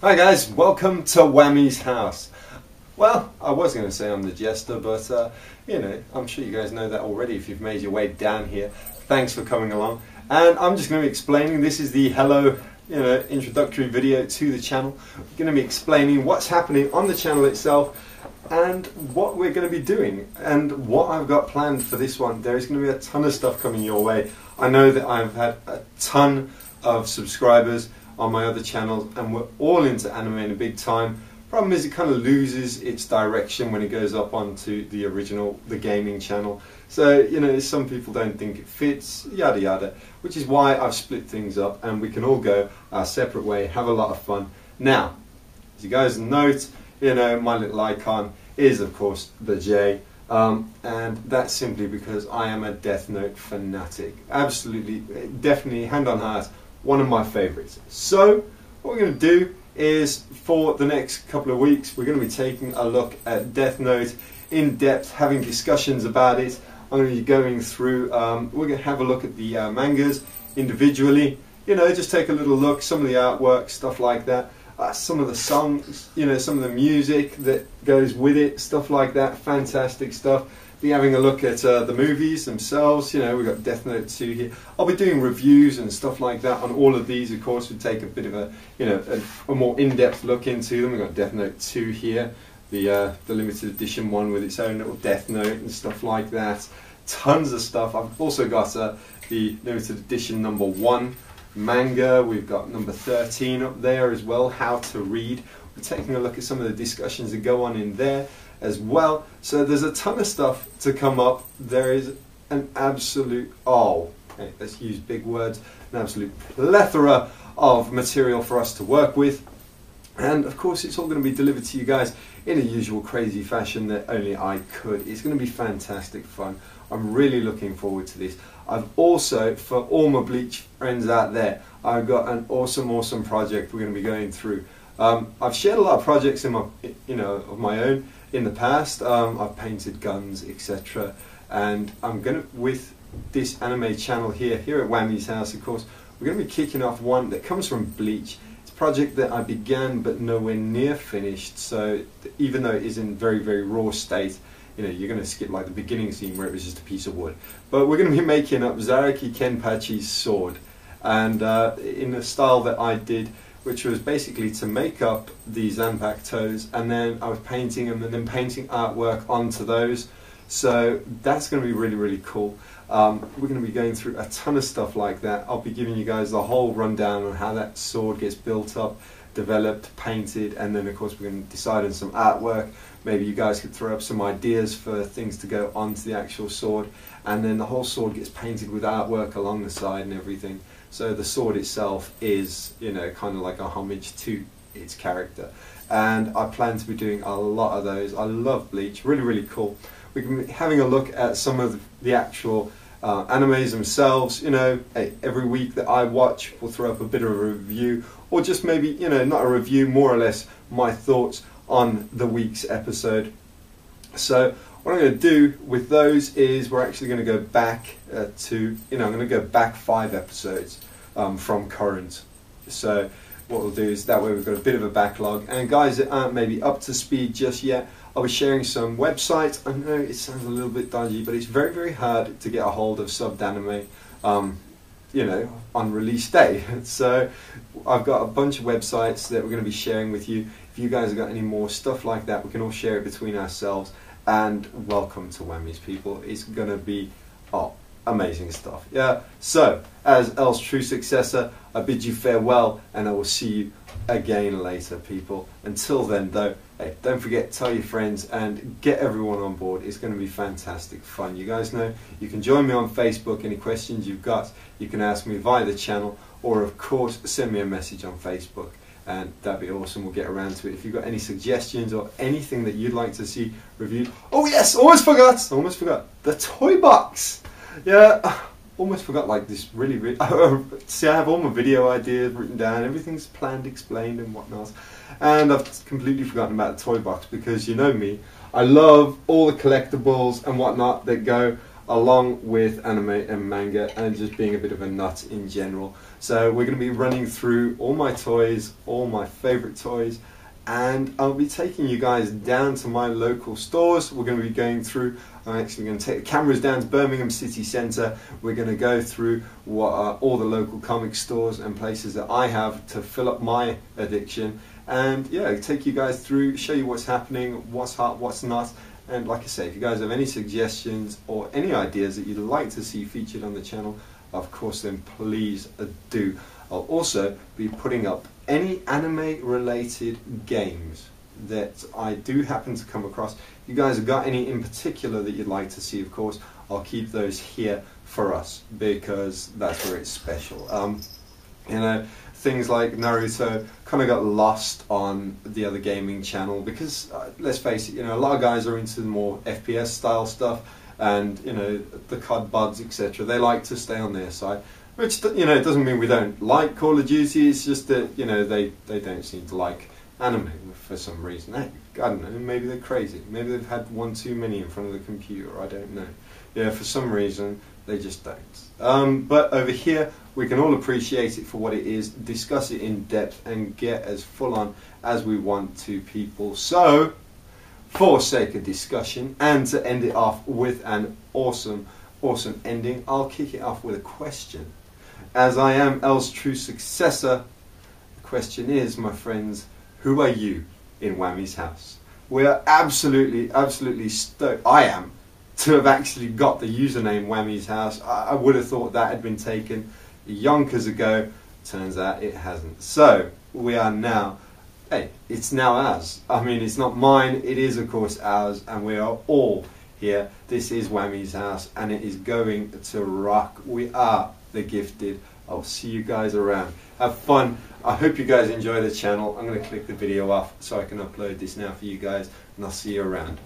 Hi guys, welcome to Whammy's house. Well, I was going to say I'm the jester, but I'm sure you guys know that already if you've made your way down here. Thanks for coming along. And I'm just going to be explaining, this is the hello, introductory video to the channel. We're going to be explaining what's happening on the channel itself and what we're going to be doing and what I've got planned for this one. There is going to be a ton of stuff coming your way. I know that I've had a ton of subscribers on my other channels and we're all into anime in a big time. Problem is it kind of loses its direction when it goes up onto the gaming channel. So, some people don't think it fits, yada yada, which is why I've split things up and we can all go our separate way, have a lot of fun. Now, as you guys note, my little icon is of course the J. And that's simply because I am a Death Note fanatic. Absolutely, definitely, hand on heart, one of my favourites. So what we're going to do is, for the next couple of weeks, we're going to be taking a look at Death Note in depth, having discussions about it. I'm going to be going through, we're going to have a look at the mangas individually, just take a little look, some of the artwork, stuff like that. Some of the songs, some of the music that goes with it, stuff like that, fantastic stuff. Be having a look at the movies themselves. We've got Death Note 2 here. I'll be doing reviews and stuff like that on all of these. Of course, we take a bit of a more in-depth look into them. We've got Death Note 2 here, the limited edition one with its own little Death Note and stuff like that. Tons of stuff. I've also got the limited edition #1 manga. We've got number 13 up there as well, How to Read. We're taking a look at some of the discussions that go on in there as well. So there's a ton of stuff to come up. There is an absolute, let's use big words, an absolute plethora of material for us to work with. And of course it's all going to be delivered to you guys in a usual crazy fashion that only I could. It's going to be fantastic fun. I'm really looking forward to this. I've also, for all my Bleach friends out there, I've got an awesome project we're going to be going through. I've shared a lot of projects in my, of my own in the past. I've painted guns, etc. And I'm going to, with this anime channel here at Whammy's house, of course, we're going to be kicking off one that comes from Bleach. It's a project that I began but nowhere near finished. So even though it is in very raw state, you're going to skip like the beginning scene where it was just a piece of wood. But we're going to be making up Zaraki Kenpachi's sword, and in the style that I did, which was basically to make up the Zanpakutos, and then I was painting them and then painting artwork onto those. So that's going to be really cool. We're going to be going through a ton of stuff like that. I'll be giving you guys the whole rundown on how that sword gets built up, developed, painted, and then of course we're going to decide on some artwork. Maybe you guys could throw up some ideas for things to go onto the actual sword, and then the whole sword gets painted with artwork along the side and everything. So the sword itself is, kind of like a homage to its character. And I plan to be doing a lot of those. I love Bleach, really cool. We can be having a look at some of the actual animes themselves. Every week that I watch, we'll throw up a bit of a review, or just maybe, not a review, more or less my thoughts on the week's episode. So what I'm going to do with those is we're actually going to go back to, I'm going to go back 5 episodes from current. So what we'll do is, that way we've got a bit of a backlog. And guys that aren't maybe up to speed just yet, I'll be sharing some websites. I know it sounds a little bit dodgy, but it's very hard to get a hold of subbed anime, on release day. So I've got a bunch of websites that we're going to be sharing with you. If you guys have got any more stuff like that, we can all share it between ourselves. And welcome to Whammy's, people. It's going to be amazing stuff. Yeah. So as L's true successor, I bid you farewell, and I will see you again later, people. Until then though, hey, don't forget, tell your friends and get everyone on board. It's going to be fantastic fun. You guys know you can join me on Facebook. Any questions you've got, you can ask me via the channel, or of course send me a message on Facebook, and that'd be awesome. We'll get around to it. If you've got any suggestions or anything that you'd like to see reviewed. Oh yes, almost forgot the toy box. Yeah, almost forgot, like this really see, I have all my video ideas written down, everything's planned, explained and whatnot, and I've completely forgotten about the toy box, because you know me, I love all the collectibles and whatnot that go along with anime and manga and just being a bit of a nut in general. So we're going to be running through all my toys, all my favourite toys, and I'll be taking you guys down to my local stores. We're going to be going through, I'm actually going to take the cameras down to Birmingham City Centre. We're going to go through what are all the local comic stores and places that I have to fill up my addiction, and yeah, take you guys through, show you what's happening, what's hot, what's not. And like I say, if you guys have any suggestions or any ideas that you'd like to see featured on the channel, of course then please do. I'll also be putting up any anime related games that I do happen to come across. If you guys have got any in particular that you'd like to see, of course, I'll keep those here for us, because that's where it's special. You know, things like Naruto kind of got lost on the other gaming channel because, let's face it, you know, a lot of guys are into the more FPS style stuff, and you know, the COD buds, etc. They like to stay on their side, which, you know, it doesn't mean we don't like Call of Duty. It's just that, you know, they don't seem to like anime for some reason. Hey, I don't know, maybe they're crazy. Maybe they've had one too many in front of the computer. I don't know. Yeah, for some reason they just don't. But over here we can all appreciate it for what it is, discuss it in depth, and get as full on as we want to, people. So, for sake of discussion, and to end it off with an awesome ending, I'll kick it off with a question. As I am L's true successor, the question is, my friends, who are you in Whammy's house? We are absolutely stoked. I am, to have actually got the username Whammy's house. I would have thought that had been taken yonkers ago. Turns out it hasn't. So we are now, hey, it's now ours. I mean, it's not mine, it is of course ours, and we are all here. This is Whammy's house, and it is going to rock. We are the gifted. I'll see you guys around. Have fun. I hope you guys enjoy the channel. I'm going to click the video off so I can upload this now for you guys, and I'll see you around.